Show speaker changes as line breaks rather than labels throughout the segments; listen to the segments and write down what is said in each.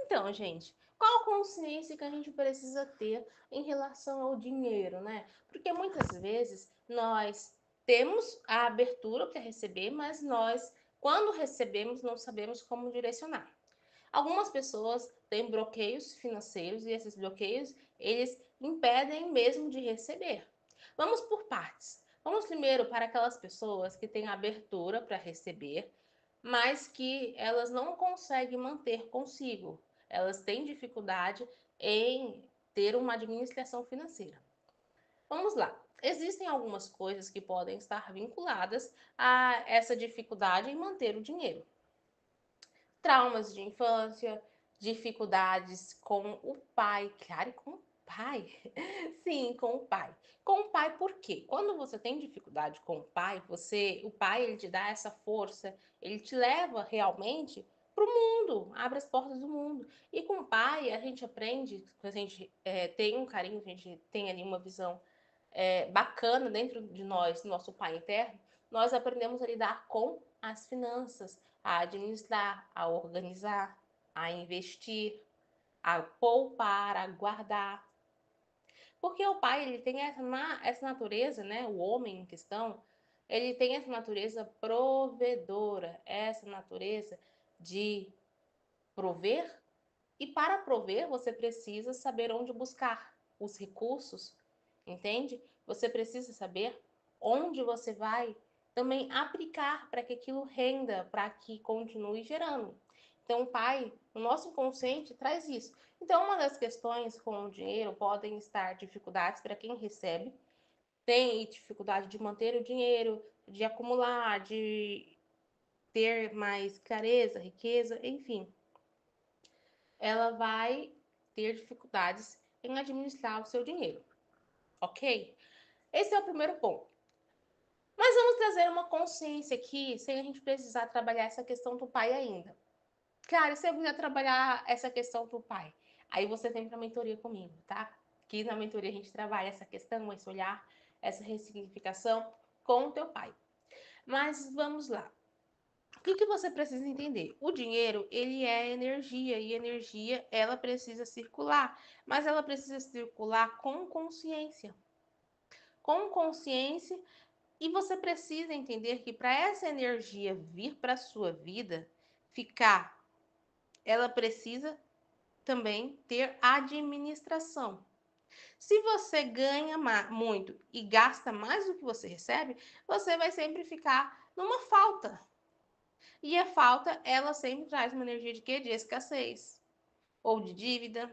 Então, gente, qual consciência que a gente precisa ter em relação ao dinheiro, né? Porque muitas vezes nós temos a abertura para receber, mas nós, quando recebemos, não sabemos como direcionar. Algumas pessoas têm bloqueios financeiros e esses bloqueios, eles impedem mesmo de receber. Vamos por partes. Vamos primeiro para aquelas pessoas que têm abertura para receber, mas que elas não conseguem manter consigo. Elas têm dificuldade em ter uma administração financeira. Vamos lá. Existem algumas coisas que podem estar vinculadas a essa dificuldade em manter o dinheiro. Traumas de infância, dificuldades com o pai, claro, com o pai. Sim, com o pai. Com o pai, por quê? Quando você tem dificuldade com o pai, o pai ele te dá essa força, ele te leva realmente para o mundo, abre as portas do mundo. E com o pai a gente aprende, a gente tem um carinho, a gente tem ali uma visão bacana dentro de nós, nosso pai interno, nós aprendemos a lidar com as finanças, a administrar, a organizar, a investir, a poupar, a guardar. Porque o pai, ele tem essa natureza, né? O homem em questão, ele tem essa natureza provedora, essa natureza de prover. E para prover, você precisa saber onde buscar os recursos, entende? Você precisa saber onde você vai também aplicar para que aquilo renda, para que continue gerando. Então, o pai, o nosso inconsciente traz isso. Então, uma das questões com o dinheiro podem estar dificuldades para quem recebe, tem dificuldade de manter o dinheiro, de acumular, de ter mais clareza, riqueza, enfim. Ela vai ter dificuldades em administrar o seu dinheiro, ok? Esse é o primeiro ponto. Mas vamos trazer uma consciência aqui, sem a gente precisar trabalhar essa questão do pai ainda. Cara, se eu quiser trabalhar essa questão do pai, aí você vem para a mentoria comigo, tá? Que na mentoria a gente trabalha essa questão, esse olhar, essa ressignificação com o teu pai. Mas vamos lá. O que você precisa entender? O dinheiro, ele é energia e energia, ela precisa circular, mas ela precisa circular com consciência. Com consciência, e você precisa entender que para essa energia vir para a sua vida, ficar, ela precisa também ter administração. Se você ganha muito e gasta mais do que você recebe, você vai sempre ficar numa falta. E a falta, ela sempre traz uma energia de quê? De escassez ou de dívida.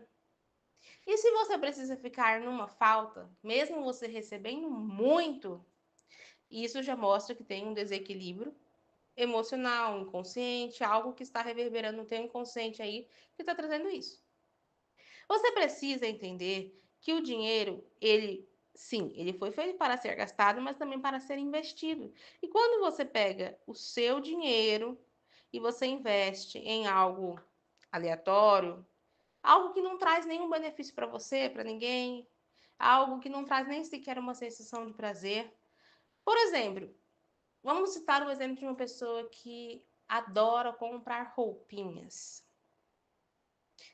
E se você precisa ficar numa falta, mesmo você recebendo muito, isso já mostra que tem um desequilíbrio emocional, inconsciente, algo que está reverberando no teu inconsciente aí, que está trazendo isso. Você precisa entender que o dinheiro, ele, sim, ele foi feito para ser gastado, mas também para ser investido. E quando você pega o seu dinheiro e você investe em algo aleatório, algo que não traz nenhum benefício para você, para ninguém, algo que não traz nem sequer uma sensação de prazer. Por exemplo, vamos citar o exemplo de uma pessoa que adora comprar roupinhas.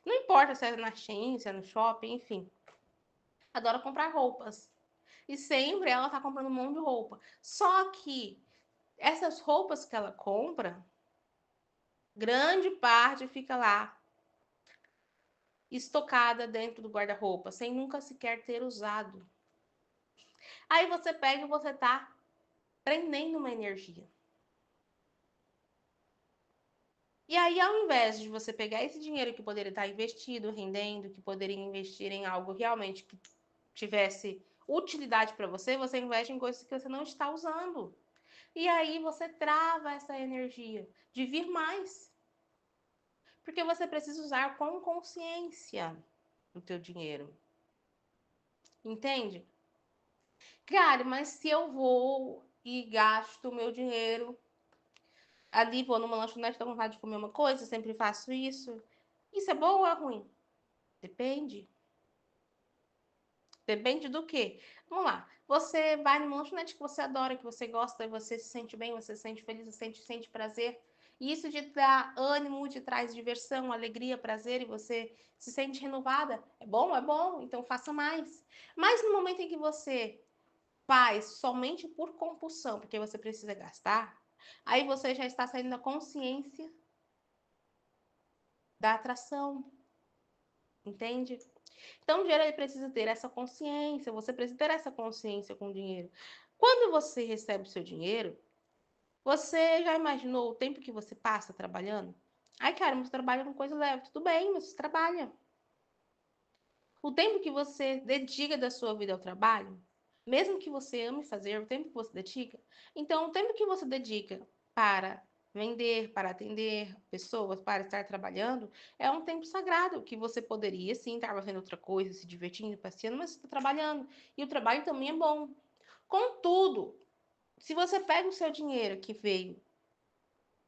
Não importa se é na Shein, se é no shopping, enfim. Adora comprar roupas. E sempre ela tá comprando um monte de roupa. Só que essas roupas que ela compra, grande parte fica lá estocada dentro do guarda-roupa, sem nunca sequer ter usado. Aí você pega e você tá prendendo uma energia. E aí, ao invés de você pegar esse dinheiro que poderia estar investido, rendendo, que poderia investir em algo realmente que tivesse utilidade para você, você investe em coisas que você não está usando. E aí você trava essa energia de vir mais. Porque você precisa usar com consciência o teu dinheiro. Entende? Cara, mas se eu vou e gasto o meu dinheiro ali, vou numa lanchonete, tô com vontade de comer uma coisa, sempre faço isso. Isso é bom ou é ruim? Depende. Depende do quê? Vamos lá. Você vai numa lanchonete que você adora, que você gosta, você se sente bem, você se sente feliz, você sente prazer. E isso te dá ânimo, te traz diversão, alegria, prazer e você se sente renovada. É bom, então faça mais. Mas no momento em que você faz somente por compulsão, porque você precisa gastar, aí você já está saindo da consciência da atração, entende? Então, o dinheiro ele precisa ter essa consciência, você precisa ter essa consciência com o dinheiro. Quando você recebe o seu dinheiro, você já imaginou o tempo que você passa trabalhando? Ai, cara, mas trabalha com coisa leve. Tudo bem, mas você trabalha. O tempo que você dedica da sua vida ao trabalho, mesmo que você ame fazer, o tempo que você dedica, então o tempo que você dedica para vender, para atender pessoas, para estar trabalhando, é um tempo sagrado que você poderia sim estar fazendo outra coisa, se divertindo, passeando, mas você está trabalhando. E o trabalho também é bom. Contudo, se você pega o seu dinheiro que veio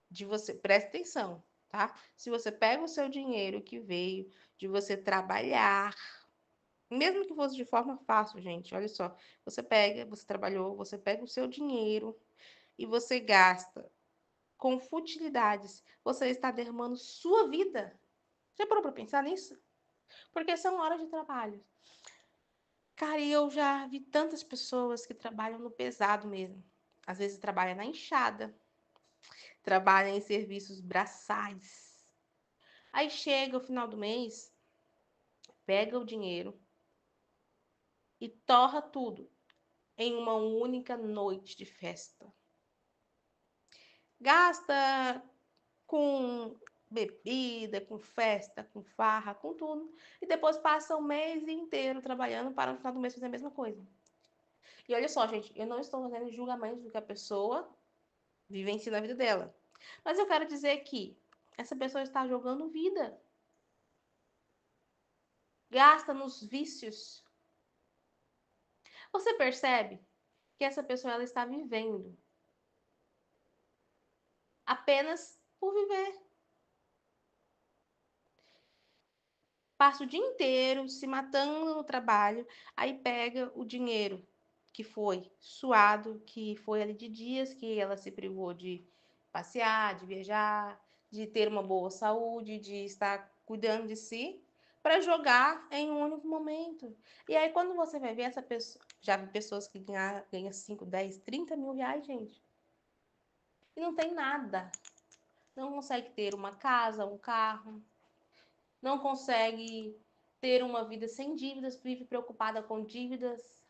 de você, presta atenção, tá? Se você pega o seu dinheiro que veio de você trabalhar, mesmo que fosse de forma fácil, gente, olha só, você pega, você trabalhou, você pega o seu dinheiro e você gasta com futilidades, você está derramando sua vida. Já parou para pensar nisso? Porque são horas de trabalho. Cara, e eu já vi tantas pessoas que trabalham no pesado mesmo. Às vezes trabalha na enxada, trabalha em serviços braçais. Aí chega o final do mês, pega o dinheiro e torra tudo em uma única noite de festa. Gasta com bebida, com festa, com farra, com tudo. E depois passa o mês inteiro trabalhando para no final do mês fazer a mesma coisa. E olha só, gente, eu não estou fazendo julgamento do que a pessoa vivencia na vida dela. Mas eu quero dizer que essa pessoa está jogando vida. Gasta nos vícios. Você percebe que essa pessoa ela está vivendo apenas por viver. Passa o dia inteiro se matando no trabalho, aí pega o dinheiro que foi suado, que foi ali de dias que ela se privou de passear, de viajar, de ter uma boa saúde, de estar cuidando de si, para jogar em um único momento. E aí, quando você vai ver essa pessoa, já vi pessoas que ganham 5, 10, 30 mil reais, gente, e não tem nada. Não consegue ter uma casa, um carro, não consegue ter uma vida sem dívidas, vive preocupada com dívidas,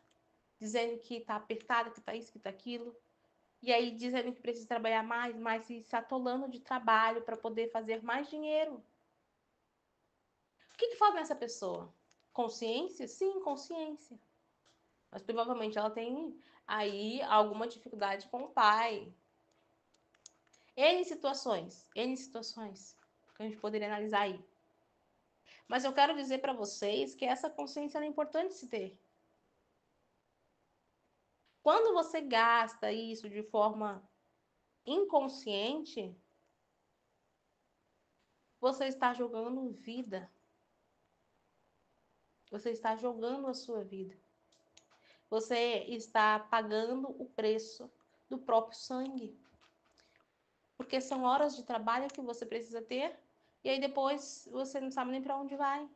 dizendo que está apertada, que está isso, que está aquilo. E aí dizendo que precisa trabalhar mais e se atolando de trabalho para poder fazer mais dinheiro. O que falta nessa pessoa? Consciência? Sim, consciência. Mas provavelmente ela tem aí alguma dificuldade com o pai. N situações que a gente poderia analisar aí. Mas eu quero dizer para vocês que essa consciência é importante se ter. Quando você gasta isso de forma inconsciente, você está jogando vida. Você está jogando a sua vida. Você está pagando o preço do próprio sangue. Porque são horas de trabalho que você precisa ter e aí depois você não sabe nem para onde vai.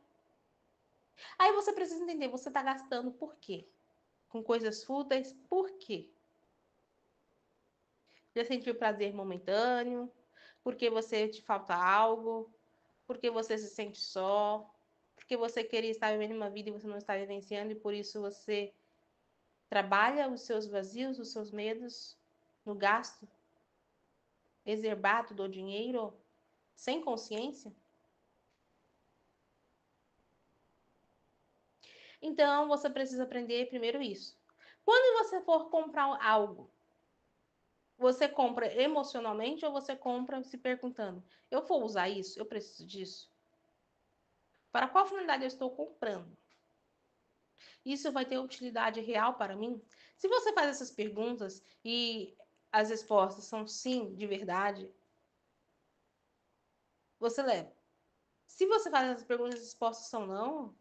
Aí você precisa entender, você está gastando por quê? Com coisas fúteis, por quê? Já sentiu prazer momentâneo? Porque você te falta algo? Porque você se sente só? Porque você queria estar vivendo uma vida e você não está vivenciando e por isso você trabalha os seus vazios, os seus medos no gasto exacerbado do dinheiro sem consciência? Então, você precisa aprender primeiro isso. Quando você for comprar algo, você compra emocionalmente ou você compra se perguntando: eu vou usar isso? Eu preciso disso? Para qual finalidade eu estou comprando? Isso vai ter utilidade real para mim? Se você faz essas perguntas e as respostas são sim, de verdade, você leva. Se você faz essas perguntas e as respostas são não,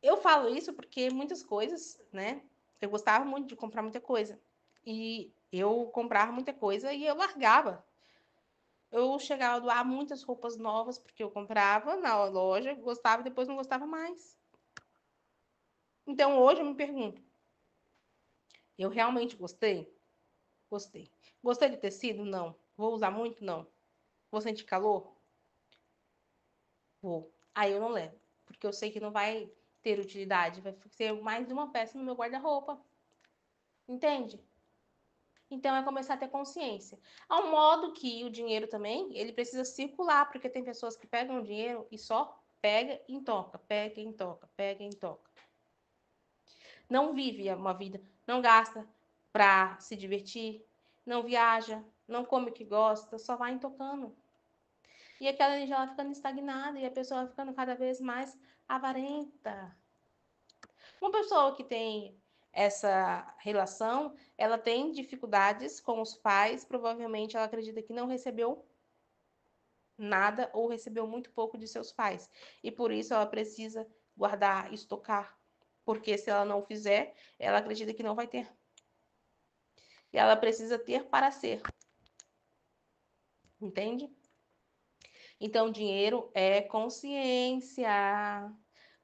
eu falo isso porque muitas coisas, né? Eu gostava muito de comprar muita coisa. E eu comprava muita coisa e eu largava. eu chegava a doar muitas roupas novas, porque eu comprava na loja, gostava e depois não gostava mais. Então hoje eu me pergunto, eu realmente gostei? Gostei. Gostei de tecido? Não. Vou usar muito? Não. Vou sentir calor? Vou. Aí eu não levo, porque eu sei que não vai ter utilidade, vai ser mais uma peça no meu guarda-roupa. Entende? Então é começar a ter consciência. Ao modo que o dinheiro também, ele precisa circular, porque tem pessoas que pegam o dinheiro e só pega e toca, pega e toca, pega e toca. Não vive uma vida, não gasta para se divertir, não viaja, não come o que gosta, só vai tocando. E aquela energia ela ficando estagnada e a pessoa vai ficando cada vez mais avarenta. Uma pessoa que tem essa relação, ela tem dificuldades com os pais, provavelmente ela acredita que não recebeu nada ou recebeu muito pouco de seus pais. E por isso ela precisa guardar, estocar, porque se ela não fizer, ela acredita que não vai ter. E ela precisa ter para ser. Entende? Então, dinheiro é consciência.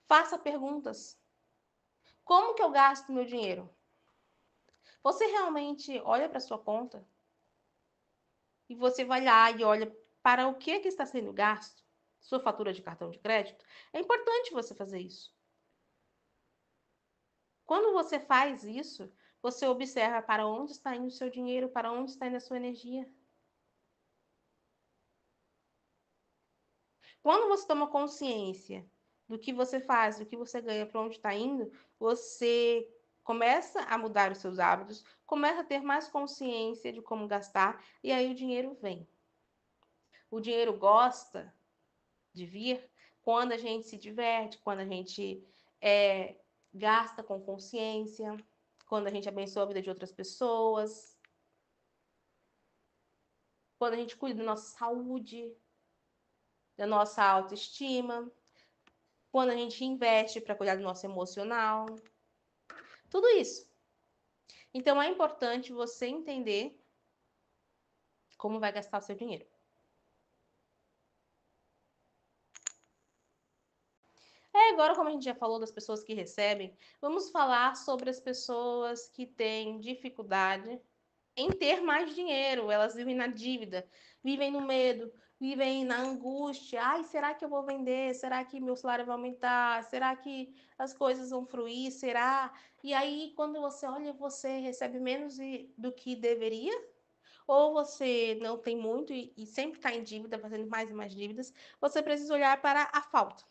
Faça perguntas. Como que eu gasto meu dinheiro? Você realmente olha para sua conta e você vai lá e olha para o que está sendo gasto? Sua fatura de cartão de crédito? É importante você fazer isso. Quando você faz isso, você observa para onde está indo o seu dinheiro, para onde está indo a sua energia. Quando você toma consciência do que você faz, do que você ganha, para onde está indo, você começa a mudar os seus hábitos, começa a ter mais consciência de como gastar, e aí o dinheiro vem. O dinheiro gosta de vir quando a gente se diverte, quando a gente gasta com consciência, quando a gente abençoa a vida de outras pessoas, quando a gente cuida da nossa saúde, da nossa autoestima, quando a gente investe para cuidar do nosso emocional, tudo isso. Então é importante você entender como vai gastar o seu dinheiro. Agora, como a gente já falou das pessoas que recebem, vamos falar sobre as pessoas que têm dificuldade em ter mais dinheiro. Elas vivem na dívida, vivem no medo, vivem na angústia. Ai, será que eu vou vender? Será que meu salário vai aumentar? Será que as coisas vão fluir? Será? E aí, quando você olha, você recebe menos do que deveria? Ou você não tem muito e sempre está em dívida, fazendo mais e mais dívidas? Você precisa olhar para a falta.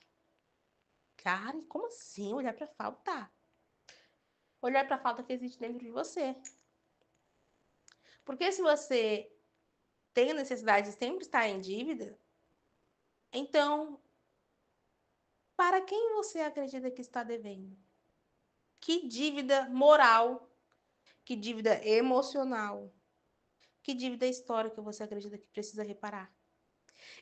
Cara, como assim olhar para a falta? Olhar para a falta que existe dentro de você. Porque se você tem a necessidade de sempre estar em dívida, então, para quem você acredita que está devendo? Que dívida moral, que dívida emocional, que dívida histórica você acredita que precisa reparar?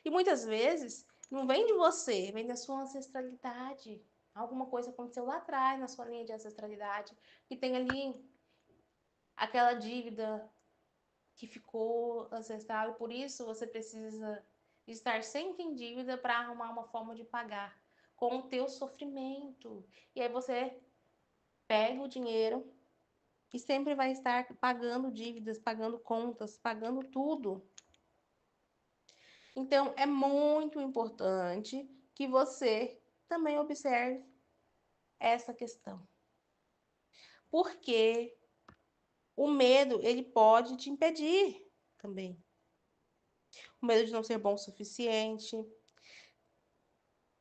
E muitas vezes não vem de você, vem da sua ancestralidade. Alguma coisa aconteceu lá atrás na sua linha de ancestralidade, que tem ali aquela dívida que ficou ancestral e por isso você precisa estar sempre em dívida para arrumar uma forma de pagar com o teu sofrimento. E aí você pega o dinheiro e sempre vai estar pagando dívidas, pagando contas, pagando tudo. Então é muito importante que você também observe essa questão. Porque o medo, ele pode te impedir também. O medo de não ser bom o suficiente,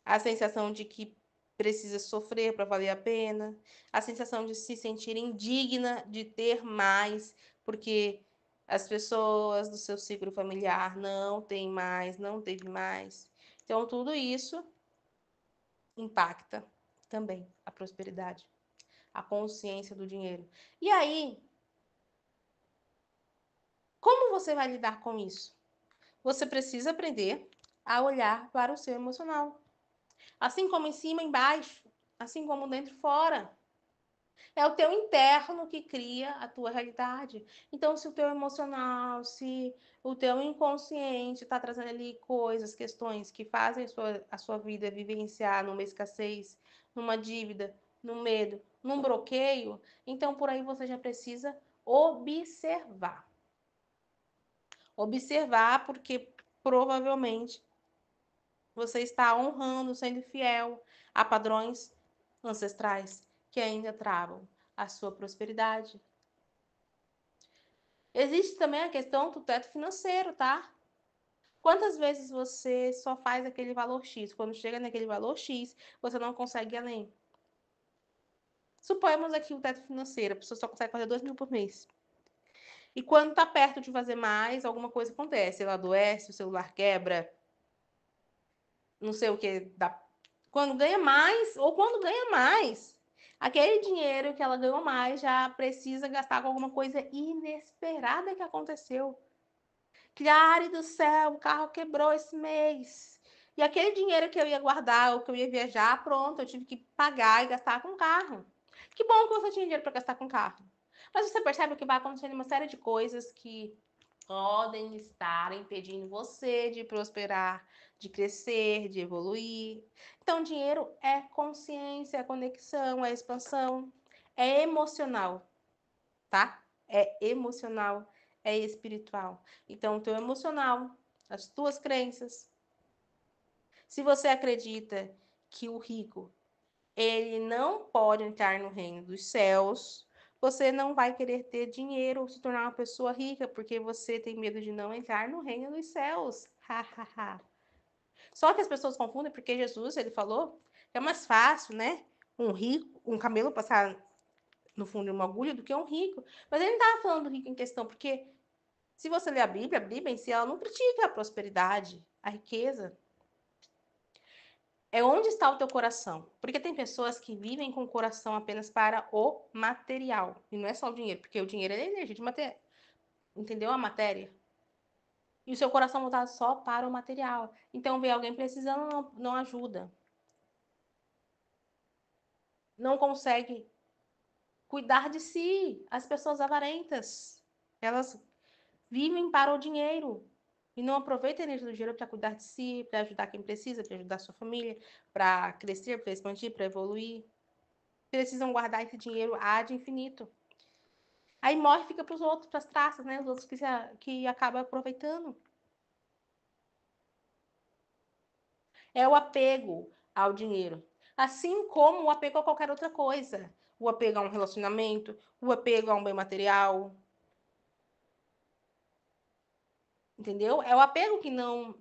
a sensação de que precisa sofrer para valer a pena, a sensação de se sentir indigna de ter mais, porque as pessoas do seu ciclo familiar não têm mais, não teve mais. Então, tudo isso impacta também a prosperidade, a consciência do dinheiro. E aí, como você vai lidar com isso? Você precisa aprender a olhar para o seu emocional. Assim como em cima, embaixo. Assim como dentro, fora. É o teu interno que cria a tua realidade. Então, se o teu emocional, se o teu inconsciente está trazendo ali coisas, questões que fazem a sua vida vivenciar numa escassez, numa dívida, num medo, num bloqueio, então por aí você já precisa observar. Observar porque provavelmente você está honrando, sendo fiel a padrões ancestrais que ainda travam a sua prosperidade. Existe também a questão do teto financeiro, tá? Quantas vezes você só faz aquele valor X? Quando chega naquele valor X, você não consegue ir além. Suponhamos aqui o teto financeiro, a pessoa só consegue fazer 2 mil por mês. E quando tá perto de fazer mais, alguma coisa acontece. Ela adoece, o celular quebra, não sei o que. Quando ganha mais, ou quando ganha mais, aquele dinheiro que ela ganhou mais já precisa gastar com alguma coisa inesperada que aconteceu. Clare do céu, o carro quebrou esse mês. E aquele dinheiro que eu ia guardar ou que eu ia viajar, pronto, eu tive que pagar e gastar com o carro. Que bom que você tinha dinheiro para gastar com o carro. Mas você percebe que vai acontecendo uma série de coisas que podem estar impedindo você de prosperar, de crescer, de evoluir. Então, dinheiro é consciência, é conexão, é expansão, é emocional, tá? É emocional, é espiritual. Então, o teu emocional, as tuas crenças. Se você acredita que o rico, ele não pode entrar no reino dos céus, você não vai querer ter dinheiro ou se tornar uma pessoa rica, porque você tem medo de não entrar no reino dos céus. Só que as pessoas confundem porque Jesus, ele falou que é mais fácil, né? Um rico, um camelo passar no fundo de uma agulha do que um rico. Mas ele não estava falando do rico em questão, porque se você ler a Bíblia em si, ela não critica a prosperidade, a riqueza. É onde está o teu coração. Porque tem pessoas que vivem com o coração apenas para o material. E não é só o dinheiro, porque o dinheiro é energia de matéria. Entendeu? A matéria. E o seu coração voltado só para o material. Então, ver alguém precisando não ajuda. Não consegue cuidar de si. As pessoas avarentas. Elas vivem para o dinheiro e não aproveitam a energia do dinheiro para cuidar de si, para ajudar quem precisa, para ajudar a sua família, para crescer, para expandir, para evoluir. Precisam guardar esse dinheiro ad infinito. Aí morre e fica para os outros, para as traças, né? Os outros que acabam aproveitando. É o apego ao dinheiro. Assim como o apego a qualquer outra coisa. O apego a um relacionamento, o apego a um bem material. Entendeu? É o apego que não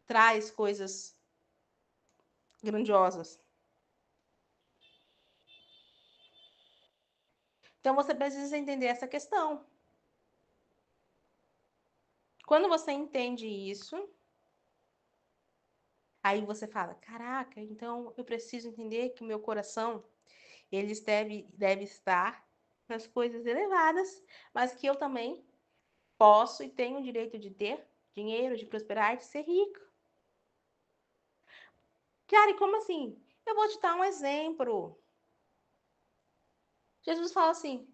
traz coisas grandiosas. Então você precisa entender essa questão. Quando você entende isso, aí você fala: caraca, então eu preciso entender que o meu coração eles deve estar nas coisas elevadas, mas que eu também posso e tenho o direito de ter dinheiro, de prosperar, de ser rico. Cara, e como assim? Eu vou te dar um exemplo. Jesus fala assim: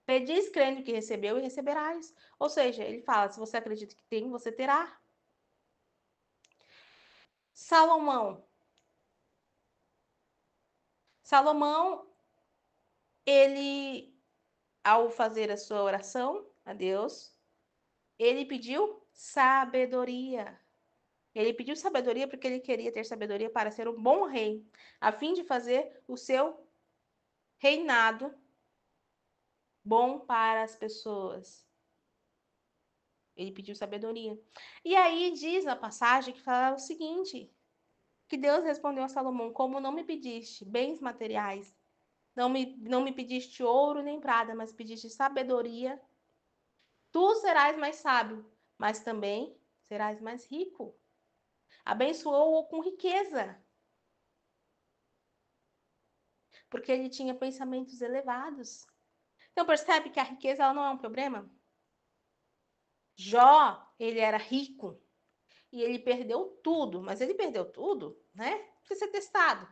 pedis crendo que recebeu e receberás. Ou seja, ele fala: se você acredita que tem, você terá. Salomão. Salomão, ele, ao fazer a sua oração a Deus, ele pediu sabedoria. Ele pediu sabedoria porque ele queria ter sabedoria para ser um bom rei, a fim de fazer o seu reinado bom para as pessoas. Ele pediu sabedoria. E aí diz a passagem que fala o seguinte: que Deus respondeu a Salomão: como não me pediste bens materiais, não me pediste ouro nem prata, mas pediste sabedoria, tu serás mais sábio, mas também serás mais rico. Abençoou-o com riqueza, porque ele tinha pensamentos elevados. Então percebe que a riqueza ela não é um problema? Jó, ele era rico e ele perdeu tudo, mas ele perdeu tudo, né? Precisa ser testado.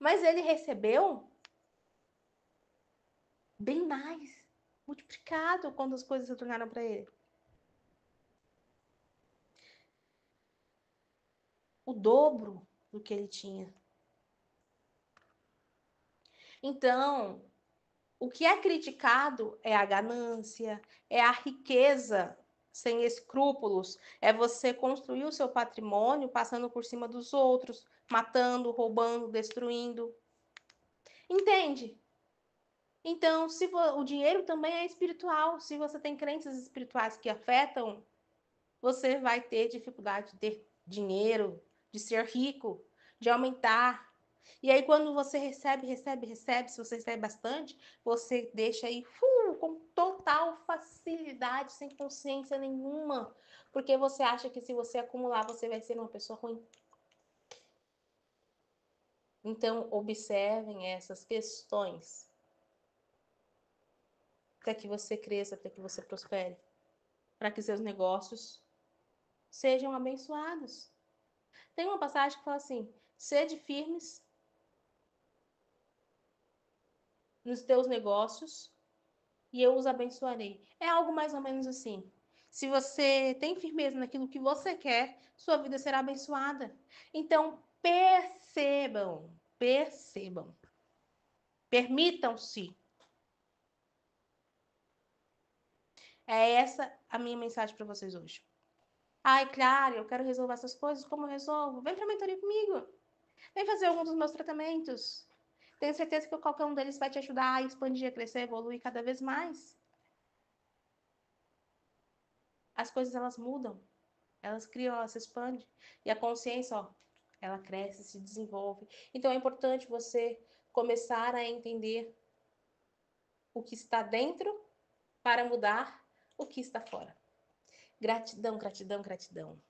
Mas ele recebeu bem mais, multiplicado quando as coisas se tornaram para ele. O dobro do que ele tinha. Então, o que é criticado é a ganância, é a riqueza sem escrúpulos, é você construir o seu patrimônio passando por cima dos outros, matando, roubando, destruindo. Entende? Então, se o dinheiro também é espiritual. Se você tem crenças espirituais que afetam, você vai ter dificuldade de ter dinheiro, de ser rico, de aumentar. E aí, quando você recebe, se você recebe bastante, você deixa aí com total facilidade, sem consciência nenhuma, porque você acha que se você acumular, você vai ser uma pessoa ruim. Então, observem essas questões para que você cresça, para que você prospere, para que seus negócios sejam abençoados. Tem uma passagem que fala assim: sede firmes nos teus negócios e eu os abençoarei. É algo mais ou menos assim. Se você tem firmeza naquilo que você quer, sua vida será abençoada. Então, percebam, permitam-se. É essa a minha mensagem para vocês hoje. Ai, claro, eu quero resolver essas coisas. Como eu resolvo? Vem para a mentoria comigo. Vem fazer algum dos meus tratamentos. Tenho certeza que qualquer um deles vai te ajudar a expandir, a crescer, a evoluir cada vez mais. As coisas, elas mudam. Elas criam, elas se expandem. E a consciência, ó, ela cresce, se desenvolve. Então é importante você começar a entender o que está dentro para mudar o que está fora. Gratidão, gratidão, gratidão.